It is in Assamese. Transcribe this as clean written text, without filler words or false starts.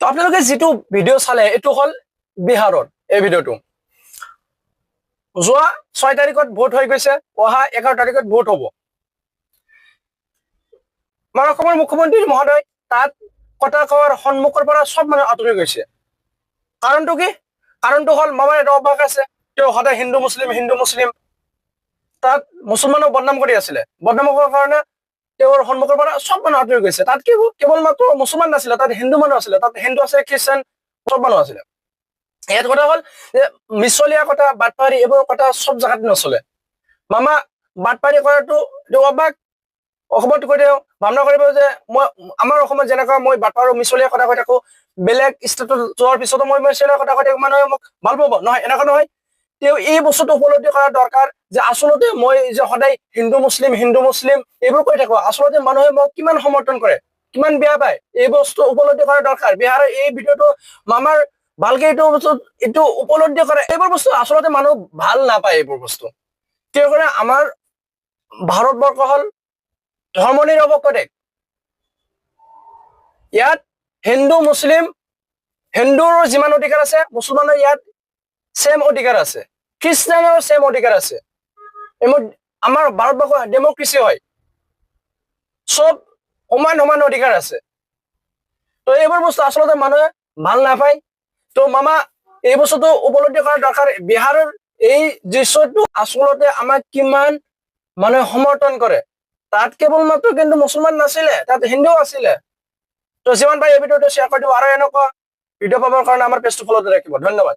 আপোনালোকে যেটো ভিডিও চালে এটো হল বিহাৰৰ এই ভিডিওটো যোৱা 6 তাৰিখত ভোট হৈ গৈছে অহা 11 তাৰিখত ভোট হ'ব আমাৰ অসমৰ মুখ্যমন্ত্ৰী মহোদয় তাত কথা কোৱাৰ সন্মুখৰ পৰা সব মানে আঁতৰি গৈছে কাৰণটো কি কাৰণটো হল মামাৰ এটা অভ্যাস আছে তেওঁ সদায় হিন্দু মুছলিম তাত মুছলমানক বদনাম কৰি আছিলে বদনাম কৰাৰ কাৰণে তেওঁৰ সন্মুখৰ পৰা সব মানে আঁতৰি গৈছে তাত কি কেৱল মাত্ৰ মুছলমান নাছিলে তাত হিন্দু মানুহ আছিলে তাত হিন্দু আছে খ্ৰীষ্টান সব মানুহ আছিলে ইয়াত কথা হল যে মিছলীয়া কথা বাটপাৰি এইবোৰ কথা সব জাগাত নচলে মামা বাটপাৰি কৰাটো অবাক অসমত কৈ দিও ভাবনা কৰিব যে মই আমাৰ অসমত যেনেকা মই বাটপাৰো মিছলীয়া কথা কৈ থাকো বেলেগ ষ্টেটত যোৱাৰ পিছত মই মিছলীয়া কথা কৈ থাকো মানুহে মোক ভাল পাব নহয় এনেকা নহয় তেওঁ এই বস্তুটো উপলব্ধি কৰা দৰকাৰ যে আসলতে মই যে সদায় হিন্দু মুছলিম এইবোৰ কৈ থাকো আসলতে মানুহে মোক কিমান সমৰ্থন কৰে কিমান বেয়া পায় এই বস্তু উপলব্ধি কৰা দৰকাৰ বিহাৰৰ এই ভিডিওটো মামাৰ ভালকে এইটো উপলব্ধি কৰে এইবোৰ বস্তু আসলতে মানুহ ভাল নাপায় এইবোৰ বস্তু কিয় কৰে আমাৰ ভাৰতবৰ্ষ হল ধৰ্মনিৰপেক্ষ দেশ ইয়াত হিন্দু মুছলিম হিন্দুৰ যিমান অধিকাৰ আছে মুছলমানৰ ইয়াত সেম অধিকাৰ আছে খ্ৰীষ্টানৰ সেম অধিকাৰ আছে আমাৰ ভাৰতবৰ্ষ ডেমক্ৰেসি হয় সব সমান অধিকাৰ আছে তো এইবোৰ বস্তু আসলতে মানুহে ভাল নাপায় তো মামা এই বস্তুটো উপলব্ধি কৰা দৰকাৰ বিহাৰৰ এই দৃশ্যটো আসলতে আমাক কিমান মানুহে সমৰ্থন কৰে তাত কেৱল মাত্ৰ কিন্তু মুছলমান নাছিলে তাত হিন্দু আছিলে তো যিমান পাৰে এই ভিডিওটো শ্বেয়াৰ কৰি দিব আৰু এনেকুৱা ভিডিও পাবৰ কাৰণে আমাৰ পেজটো ফলোতে ৰাখিব ধন্যবাদ